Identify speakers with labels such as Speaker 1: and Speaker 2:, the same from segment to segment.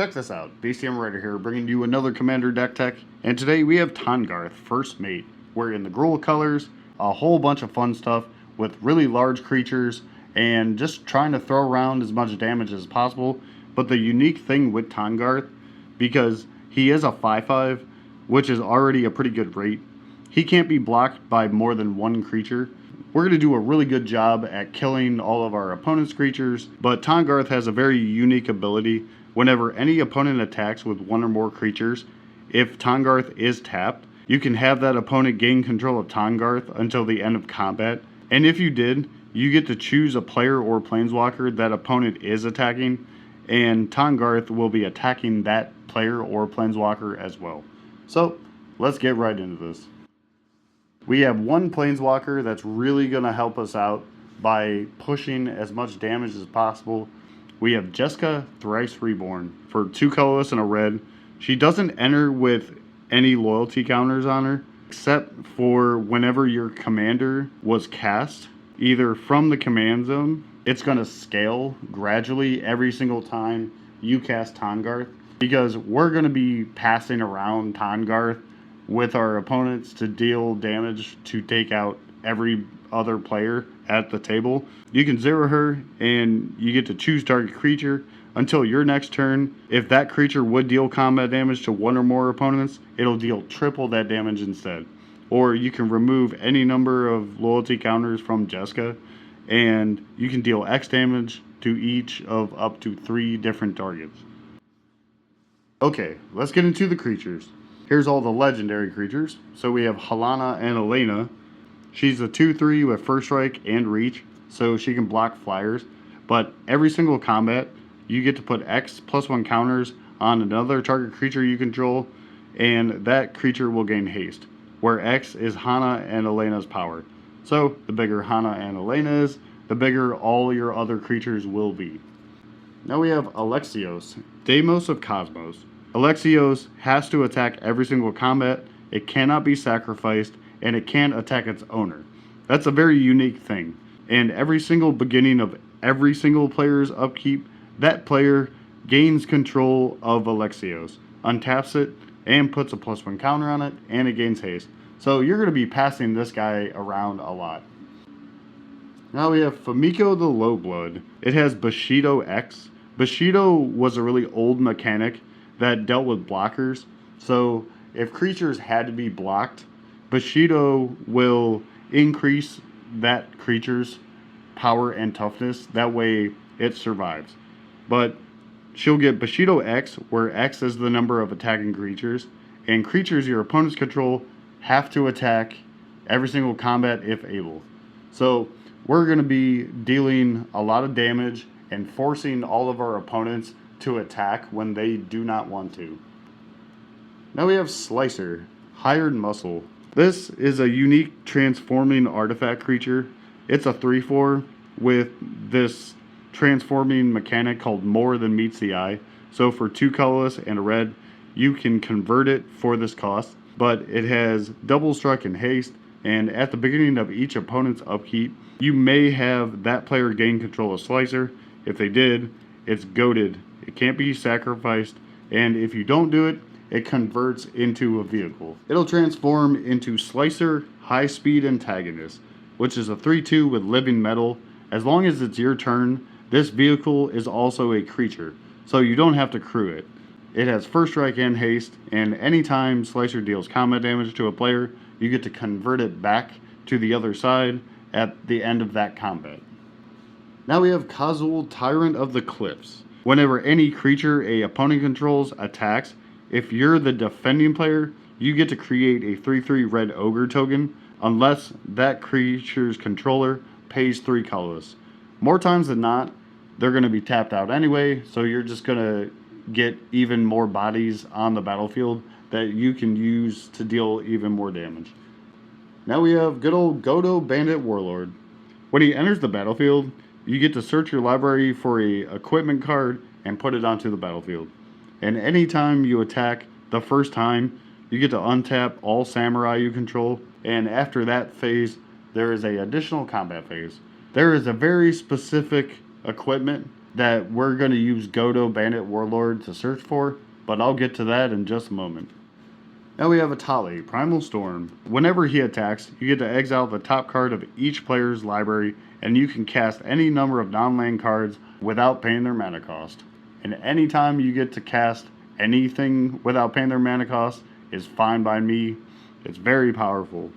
Speaker 1: Check this out, BCM Raider here, bringing you another Commander deck tech, and today we have Tahngarth, First Mate. We're in the Gruul colors, a whole bunch of fun stuff with really large creatures, and just trying to throw around as much damage as possible. But the unique thing with Tahngarth, because he is a 5/5, which is already a pretty good rate, he can't be blocked by more than one creature. We're going to do a really good job at killing all of our opponent's creatures, but Tahngarth has a very unique ability. Whenever any opponent attacks with one or more creatures, if Tahngarth is tapped, you can have that opponent gain control of Tahngarth until the end of combat. And if you did, you get to choose a player or planeswalker that opponent is attacking, and Tahngarth will be attacking that player or planeswalker as well. So, let's get right into this. We have one planeswalker that's really going to help us out by pushing as much damage as possible. We have Jeska, Thrice Reborn, for 2 colorless and a red. She doesn't enter with any loyalty counters on her, except for whenever your commander was cast, either from the command zone, it's going to scale gradually every single time you cast Tahngarth, because we're going to be passing around Tahngarth with our opponents to deal damage to take out every other player at the table. You can zero her and you get to choose target creature until your next turn. If that creature would deal combat damage to one or more opponents, it'll deal triple that damage instead. Or you can remove any number of loyalty counters from Jeska and you can deal X damage to each of up to 3 different targets. Okay, let's get into the creatures. Here's all the legendary creatures. So we have Halana and Elena. She's a 2/3 with First Strike and Reach, so she can block flyers. But every single combat, you get to put X +1 counters on another target creature you control, and that creature will gain haste, where X is Hana and Elena's power. So the bigger Hana and Elena is, the bigger all your other creatures will be. Now we have Alexios, Deimos of Cosmos. Alexios has to attack every single combat, it cannot be sacrificed, and it can't attack its owner. That's a very unique thing. And every single beginning of every single player's upkeep, that player gains control of Alexios, untaps it, and puts a +1 counter on it, and it gains haste. So you're going to be passing this guy around a lot. Now we have Famiko the Lowblood. It has Bushido X. Bushido was a really old mechanic that dealt with blockers. So if creatures had to be blocked, Bushido will increase that creature's power and toughness. That way it survives. But she'll get Bushido X, where X is the number of attacking creatures. And creatures your opponents control have to attack every single combat if able. So we're going to be dealing a lot of damage and forcing all of our opponents to attack when they do not want to. Now we have Slicer, Hired Muscle. This is a unique transforming artifact creature. It's a 3/4 with this transforming mechanic called More Than Meets the Eye. So for 2 colorless and a red, you can convert it for this cost, but it has double strike and haste, and at the beginning of each opponent's upkeep, you may have that player gain control of Slicer. If they did, it's goated. It can't be sacrificed, and if you don't do it, it converts into a vehicle. It'll transform into Slicer High Speed Antagonist, which is a 3/2 with Living Metal. As long as it's your turn, this vehicle is also a creature, so you don't have to crew it. It has First Strike and Haste, and anytime Slicer deals combat damage to a player, you get to convert it back to the other side at the end of that combat. Now we have Kazul, Tyrant of the Cliffs. Whenever any creature a opponent controls attacks, if you're the defending player, you get to create a 3/3 red ogre token unless that creature's controller pays 3 colorless. More times than not, they're going to be tapped out anyway, so you're just going to get even more bodies on the battlefield that you can use to deal even more damage. Now we have good old Godo Bandit Warlord. When he enters the battlefield, you get to search your library for a equipment card and put it onto the battlefield. And anytime you attack the first time, you get to untap all samurai you control, and after that phase, there is an additional combat phase. There is a very specific equipment that we're going to use Godo Bandit Warlord to search for, but I'll get to that in just a moment. Now we have Atali, Primal Storm. Whenever he attacks, you get to exile the top card of each player's library, and you can cast any number of non-land cards without paying their mana cost. And anytime you get to cast anything without paying their mana cost is fine by me. It's very powerful.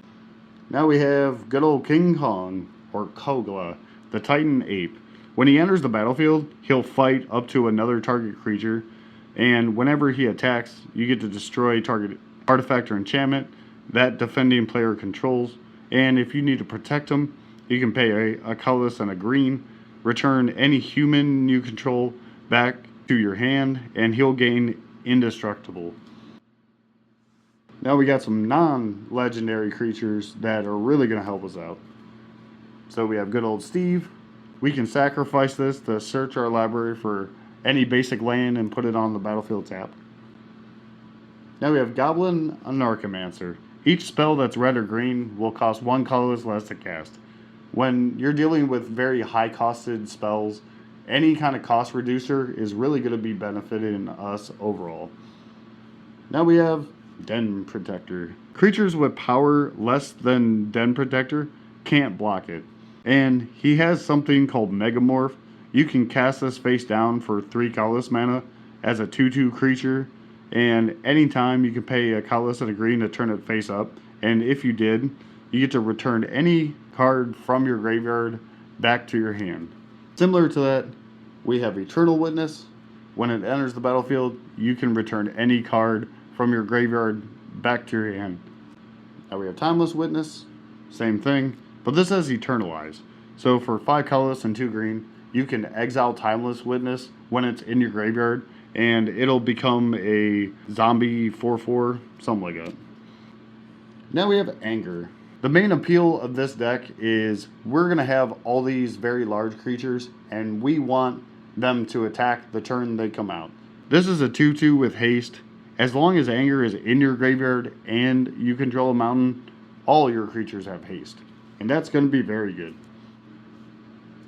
Speaker 1: Now we have good old King Kong, or Kogla, the Titan Ape. When he enters the battlefield, he'll fight up to another target creature, and whenever he attacks, you get to destroy target artifact or enchantment that defending player controls. And if you need to protect him, you can pay a colorless and a green, return any human you control back to your hand, and he'll gain indestructible. Now we got some non-legendary creatures that are really going to help us out. So we have good old Steve. We can sacrifice this to search our library for any basic land and put it on the battlefield tap. Now we have Goblin Anarchomancer. Each spell that's red or green will cost 1 colorless less to cast. When you're dealing with very high-costed spells, any kind of cost reducer is really going to be benefiting us overall. Now we have Den Protector. Creatures with power less than Den Protector can't block it. And he has something called Megamorph. You can cast this face down for 3 colorless mana as a 2/2 creature. And anytime you can pay a colorless and a green to turn it face up. And if you did, you get to return any card from your graveyard back to your hand. Similar to that, we have Eternal Witness. When it enters the battlefield, you can return any card from your graveyard back to your hand. Now we have Timeless Witness, same thing, but this has Eternalize. So for 5 colorless and 2 green, you can exile Timeless Witness when it's in your graveyard, and it'll become a zombie 4/4, something like that. Now we have Anger. The main appeal of this deck is we're going to have all these very large creatures, and we want them to attack the turn they come out. This is a 2/2 with haste. As long as Anger is in your graveyard and you control a mountain, all your creatures have haste. And that's going to be very good.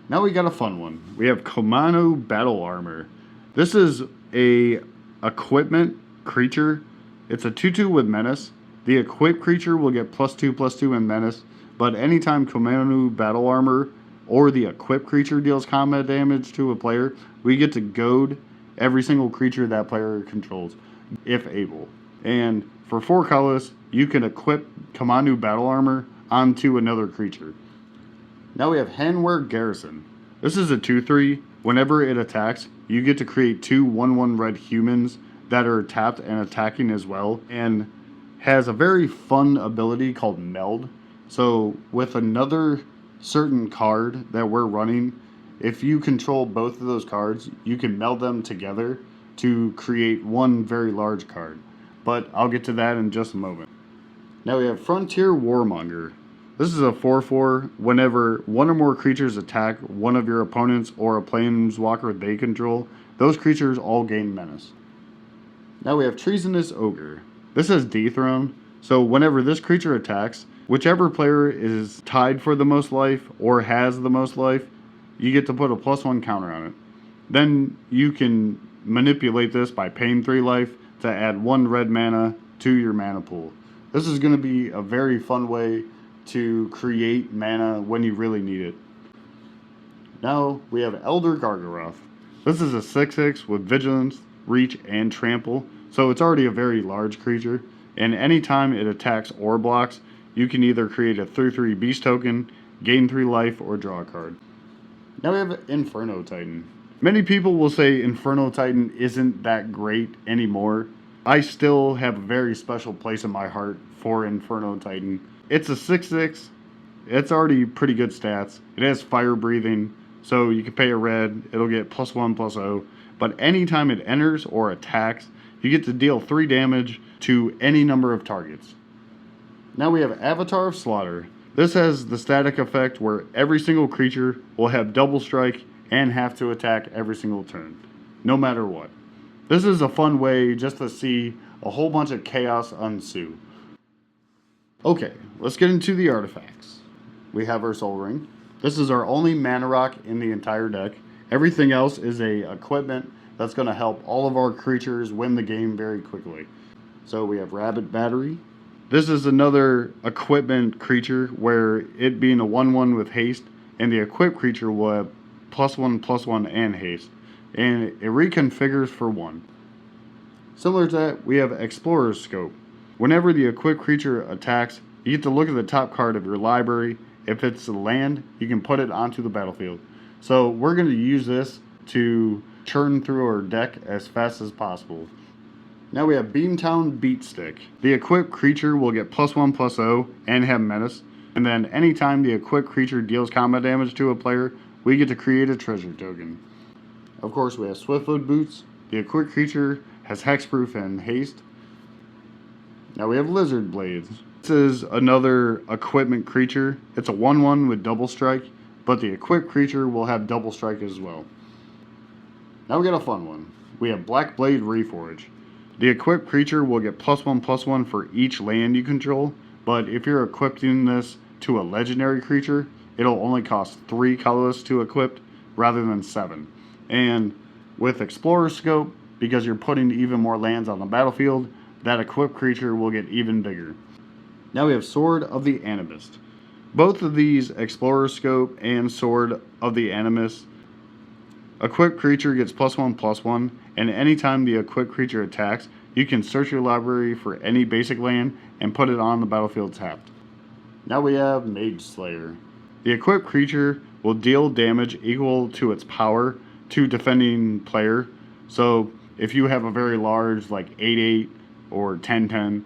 Speaker 1: Now we got a fun one. We have Komano Battle Armor. This is a equipment creature. It's a 2/2 with Menace. The equipped creature will get +2/+2 in Menace, but anytime Komano Battle Armor or the equipped creature deals combat damage to a player, we get to goad every single creature that player controls, if able. And for 4 colors, you can equip Komano Battle Armor onto another creature. Now we have Hanweir Garrison. This is a 2/3. Whenever it attacks, you get to create 2 1/1 red humans that are tapped and attacking as well, and has a very fun ability called Meld. So with another certain card that we're running, if you control both of those cards, you can meld them together to create one very large card. But I'll get to that in just a moment. Now we have Frontier Warmonger. This is a 4/4. Whenever one or more creatures attack one of your opponents or a planeswalker they control, those creatures all gain menace. Now we have Treasonous Ogre. This is Dethrone, so whenever this creature attacks, whichever player is tied for the most life or has the most life, you get to put a +1 counter on it. Then you can manipulate this by paying 3 life to add 1 red mana to your mana pool. This is going to be a very fun way to create mana when you really need it. Now we have Elder Gargaroth. This is a 6/6 with Vigilance, Reach, and Trample, so it's already a very large creature, and anytime it attacks or blocks, you can either create a 3/3 beast token, gain 3 life, or draw a card. Now we have Inferno Titan. Many people will say Inferno Titan isn't that great anymore. I still have a very special place in my heart for Inferno Titan. It's a 6/6. It's already pretty good stats. It has fire breathing, so you can pay a red. It'll get +1/+0. But anytime it enters or attacks, you get to deal 3 damage to any number of targets. Now we have Avatar of Slaughter. This has the static effect where every single creature will have double strike and have to attack every single turn, no matter what. This is a fun way just to see a whole bunch of chaos ensue. Okay, let's get into the artifacts. We have our Soul Ring. This is our only mana rock in the entire deck, Everything else is a equipment that's going to help all of our creatures win the game very quickly. So we have Rabbit Battery. This is another equipment creature where it being a 1/1 with haste, and the equipped creature will have +1/+1 and haste, and it reconfigures for 1. Similar to that, we have Explorer's Scope. Whenever the equipped creature attacks, you get to look at the top card of your library. If it's a land, you can put it onto the battlefield. So we're going to use this to churn through our deck as fast as possible. Now we have Beamtown Beatstick. The equipped creature will get +1/+0 and have menace. And then anytime the equipped creature deals combat damage to a player, we get to create a treasure token. Of course, we have Swiftfoot Boots. The equipped creature has hexproof and haste. Now we have Lizard Blades. This is another equipment creature. It's a 1/1 with double strike, but the equipped creature will have double strike as well. Now we got a fun one. We have Black Blade Reforge. The equipped creature will get +1/+1 for each land you control, but if you're equipping this to a legendary creature, it'll only cost 3 colorless to equip rather than 7. And with Explorer's Scope, because you're putting even more lands on the battlefield, that equipped creature will get even bigger. Now we have Sword of the Animist. Both of these, Explorer's Scope and Sword of the Animist, equipped creature gets +1/+1, and anytime the equipped creature attacks, you can search your library for any basic land and put it on the battlefield tapped. Now we have Mage Slayer. The equipped creature will deal damage equal to its power to defending player. So if you have a very large, like 8/8 or 10/10,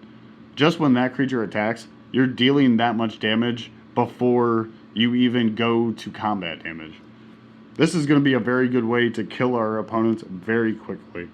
Speaker 1: just when that creature attacks, you're dealing that much damage before you even go to combat damage. This is going to be a very good way to kill our opponents very quickly.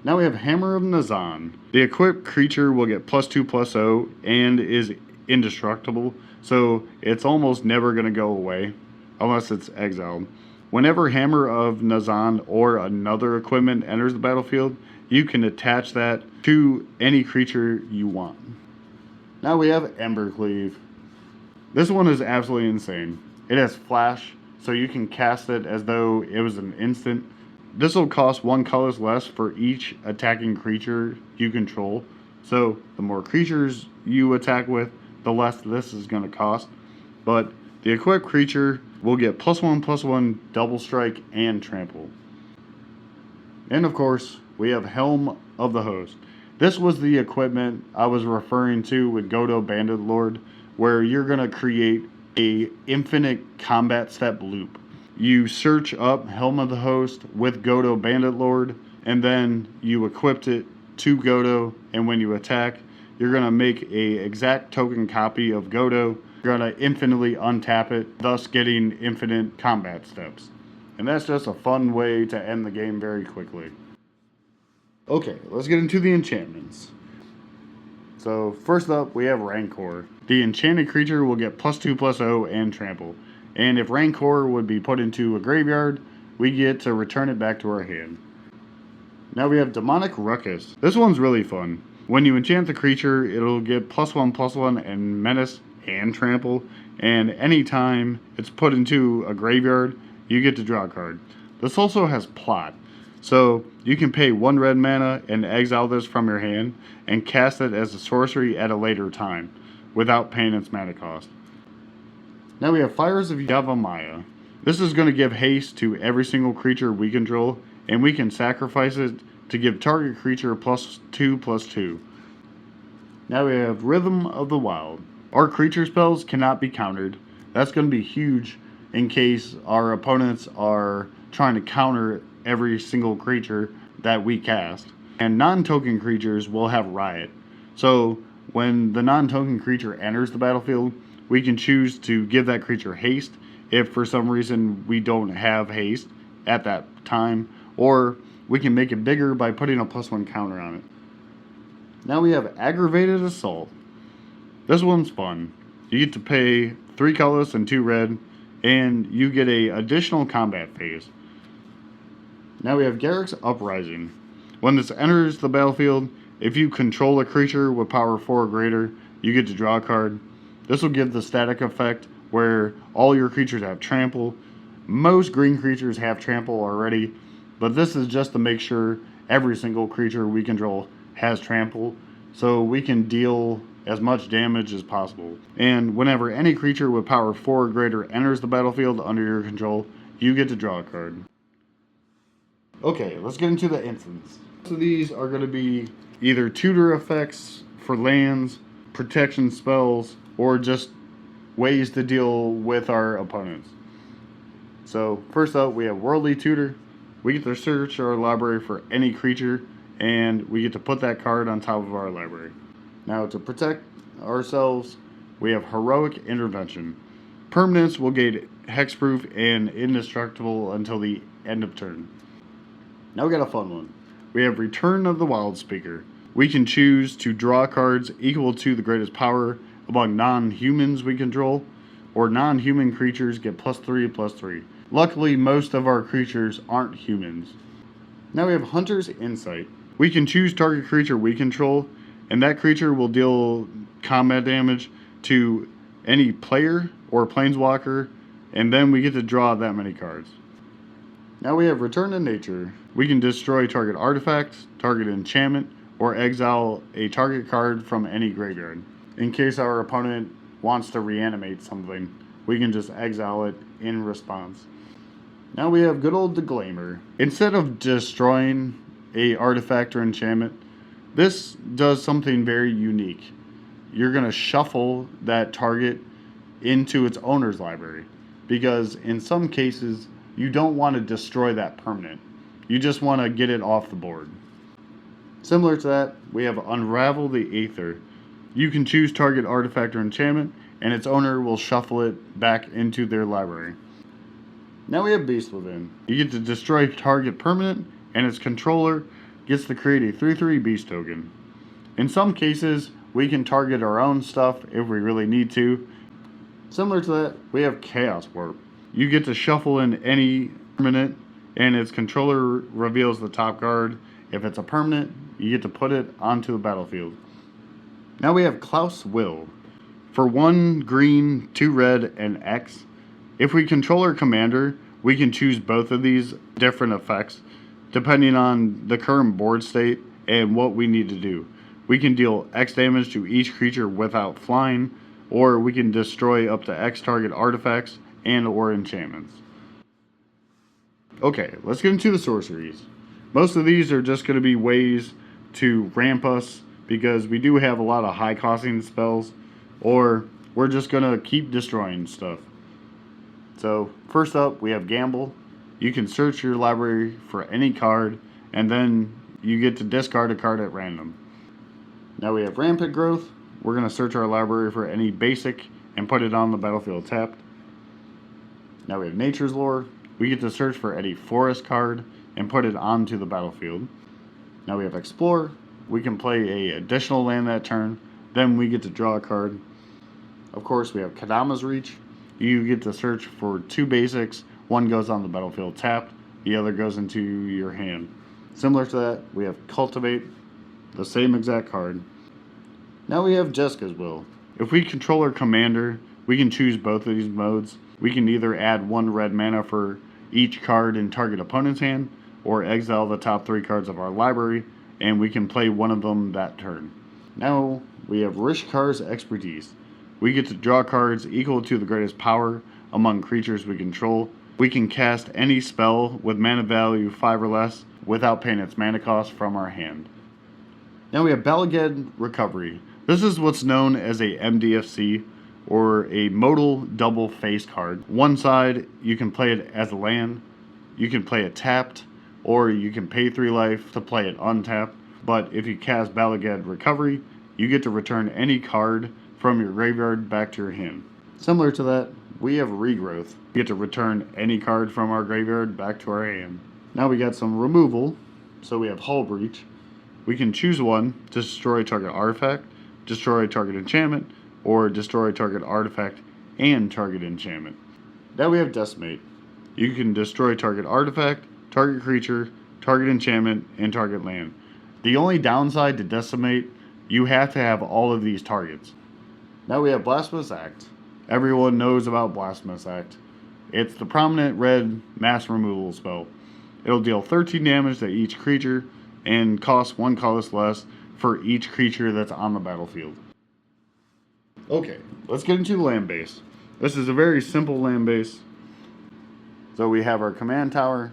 Speaker 1: Now we have Hammer of Nazan. The equipped creature will get +2/+0 and is indestructible, so it's almost never going to go away unless it's exiled. Whenever Hammer of Nazan or another equipment enters the battlefield, you can attach that to any creature you want. Now we have Embercleave. This one is absolutely insane. It has flash, so you can cast it as though it was an instant. This will cost 1 colorless less for each attacking creature you control. So the more creatures you attack with, the less this is going to cost. But the equipped creature will get +1/+1 double strike and trample. And of course, we have Helm of the Host. This was the equipment I was referring to with Godo Bandit Lord, where you're going to create a infinite combat step loop. You search up Helm of the Host with Godo Bandit Lord, and then you equip it to Godo, and when you attack, you're going to make a exact token copy of Godo. You're going to infinitely untap it, thus getting infinite combat steps. And that's just a fun way to end the game very quickly. Okay, let's get into the enchantments. So first up, we have Rancor. The enchanted creature will get +2/+0 and trample. And if Rancor would be put into a graveyard, we get to return it back to our hand. Now we have Demonic Ruckus. This one's really fun. When you enchant the creature, it'll get +1/+1 and menace and trample. And anytime it's put into a graveyard, you get to draw a card. This also has plot. So you can pay 1 red mana and exile this from your hand and cast it as a sorcery at a later time without paying its mana cost. Now we have Fires of Yavimaya. This is going to give haste to every single creature we control, and we can sacrifice it to give target creature +2/+2. Now we have Rhythm of the Wild. Our creature spells cannot be countered. That's going to be huge in case our opponents are trying to counter every single creature that we cast. And non-token creatures will have Riot. So when the non-token creature enters the battlefield, we can choose to give that creature haste if for some reason we don't have haste at that time, or we can make it bigger by putting a +1 counter on it. Now we have Aggravated Assault. This one's fun. You get to pay 3 colorless and 2 red, and you get a additional combat phase. Now we have Garruk's Uprising. When this enters the battlefield, if you control a creature with power 4 or greater, you get to draw a card. This will give the static effect where all your creatures have trample, Most green creatures have trample already, but this is just to make sure every single creature we control has trample, so we can deal as much damage as possible. And whenever any creature with power 4 or greater enters the battlefield under your control, you get to draw a card. Okay, let's get into the instants. So these are going to be either tutor effects for lands, protection spells, or just ways to deal with our opponents. So first up, we have Worldly Tutor. We get to search our library for any creature, and we get to put that card on top of our library. Now, to protect ourselves, we have Heroic Intervention. Permanents will gain hexproof and indestructible until the end of turn. Now we got a fun one. We have Return of the Wild Speaker. We can choose to draw cards equal to the greatest power among non-humans we control, or non-human creatures get +3/+3. Luckily, most of our creatures aren't humans. Now we have Hunter's Insight. We can choose target creature we control, and that creature will deal combat damage to any player or planeswalker, and then we get to draw that many cards. Now we have Return to Nature. We can destroy target artifact, target enchantment, or exile a target card from any graveyard. In case our opponent wants to reanimate something, we can just exile it in response. Now we have good old Declaimer. Instead of destroying a artifact or enchantment, this does something very unique. You're going to shuffle that target into its owner's library, because in some cases you don't want to destroy that permanent. You just want to get it off the board. Similar to that, we have Unravel the Aether. You can choose target artifact or enchantment, and its owner will shuffle it back into their library. Now we have Beast Within. You get to destroy target permanent, and its controller gets to create a 3/3 beast token. In some cases, we can target our own stuff if we really need to. Similar to that, we have Chaos Warp. You get to shuffle in any permanent, and its controller reveals the top card. If it's a permanent, you get to put it onto the battlefield. Now we have Klaus Will. For 1 green, 2 red, and X, if we control our commander, we can choose both of these different effects depending on the current board state and what we need to do. We can deal X damage to each creature without flying, or we can destroy up to X target artifacts and or enchantments. Okay, let's get into the sorceries. Most of these are just going to be ways to ramp us, because we do have a lot of high costing spells, or we're just going to keep destroying stuff. So first up, we have Gamble. You can search your library for any card, and then you get to discard a card at random. Now we have Rampant Growth. We're going to search our library for any basic and put it on the battlefield tapped. Now we have Nature's Lore. We get to search for any forest card and put it onto the battlefield. Now we have Explore. We can play an additional land that turn, then we get to draw a card. Of course, we have Kadama's Reach. You get to search for 2 basics. One goes on the battlefield tapped, the other goes into your hand. Similar to that, we have Cultivate, the same exact card. Now we have Jessica's Will. If we control our commander, we can choose both of these modes. We can either add 1 red mana for each card in target opponent's hand, or exile the top 3 cards of our library, and we can play one of them that turn. Now we have Rishkar's Expertise. We get to draw cards equal to the greatest power among creatures we control. We can cast any spell with mana value 5 or less without paying its mana cost from our hand. Now we have Balaged Recovery. This is what's known as a MDFC, or a modal double face card. One side, you can play it as a land, you can play it tapped, or you can pay 3 life to play it untapped. But if you cast Balaged Recovery, you get to return any card from your graveyard back to your hand. Similar to that, we have Regrowth. We get to return any card from our graveyard back to our hand. Now we got some removal. So we have Hull Breach. We can choose one to destroy target artifact, destroy target enchantment, or destroy target artifact and target enchantment. Now we have Decimate. You can destroy target artifact, target creature, target enchantment, and target land. The only downside to Decimate, you have to have all of these targets. Now we have Blasphemous Act. Everyone knows about Blasphemous Act. It's the prominent red mass removal spell. It'll deal 13 damage to each creature and cost 1 colorless less for each creature that's on the battlefield. Okay, let's get into the land base. This is a very simple land base. So we have our command tower,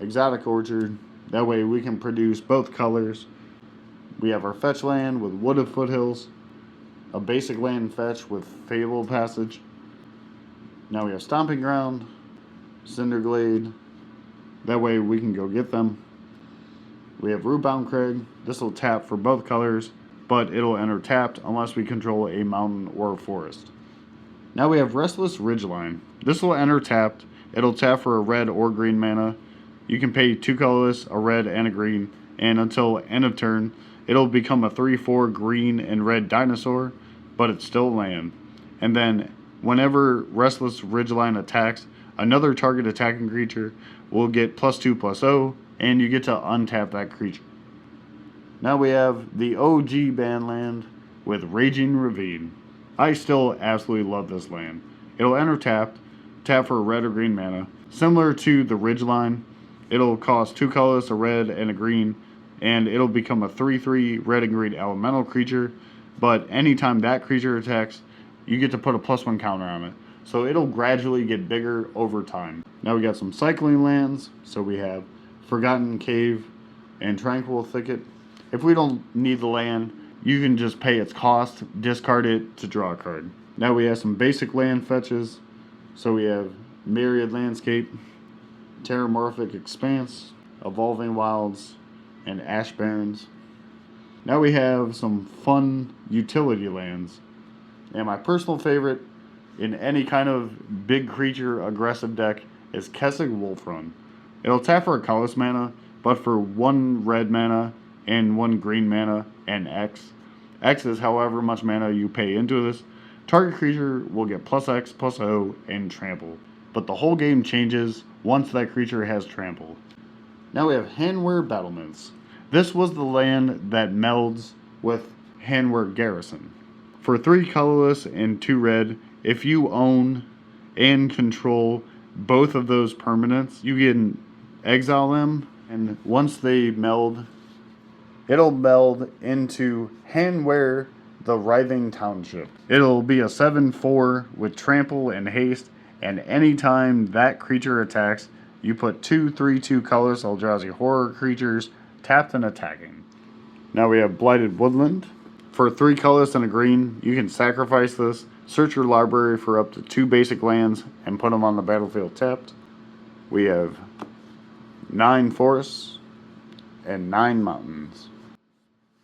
Speaker 1: exotic orchard, that way we can produce both colors. We have our fetch land with wooded foothills, a basic land fetch with fabled passage. Now we have stomping ground, cinderglade, that way we can go get them. We have rootbound crag. This will tap for both colors, but it'll enter tapped unless we control a mountain or a forest. Now we have restless ridgeline. This will enter tapped. It'll tap for a red or green mana. You can pay 2 colorless, a red and a green, and until end of turn, it'll become a 3/4 green and red dinosaur, but it's still land. And then whenever restless ridgeline attacks, another target attacking creature will get +2/+0, and you get to untap that creature. Now we have the OG ban land with Raging Ravine. I still absolutely love this land. It'll enter tapped, tap for a red or green mana. Similar to the Ridgeline, it'll cost 2 colors, a red and a green, and it'll become a 3/3 red and green elemental creature, but anytime that creature attacks, you get to put a +1 counter on it. So it'll gradually get bigger over time. Now we got some cycling lands, so we have Forgotten Cave and Tranquil Thicket. If we don't need the land, you can just pay its cost, discard it to draw a card. Now we have some basic land fetches. So we have Myriad Landscape, Terramorphic Expanse, Evolving Wilds, and Ash Barrens. Now we have some fun utility lands. And my personal favorite in any kind of big creature aggressive deck is Kessig Wolfrun. It'll tap for a colorless mana, but for 1 red mana and 1 green mana and X. X is however much mana you pay into this. Target creature will get +X/+0 and trample. But the whole game changes once that creature has trample. Now we have Hanweir Battlements. This was the land that melds with Hanweir Garrison. For 3 colorless and 2 red, if you own and control both of those permanents, you can exile them, and once they meld, it'll meld into Hanweir the Writhing Township. It'll be a 7/4 with trample and haste, and anytime that creature attacks, you put 2 3/2 colors Eldrazi horror creatures tapped and attacking. Now we have Blighted Woodland. For 3 colors and a green, you can sacrifice this, search your library for up to 2 basic lands, and put them on the battlefield tapped. We have 9 forests and 9 mountains.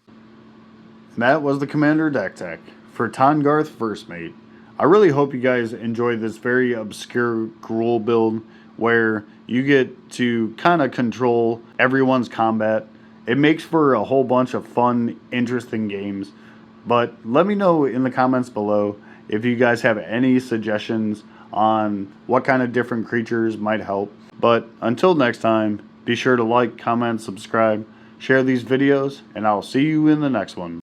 Speaker 1: And that was the Commander deck tech for Tahngarth First Mate. I really hope you guys enjoyed this very obscure Gruul build where you get to kind of control everyone's combat. It makes for a whole bunch of fun, interesting games. But let me know in the comments below if you guys have any suggestions on what kind of different creatures might help. But until next time, be sure to like, comment, subscribe, share these videos, and I'll see you in the next one.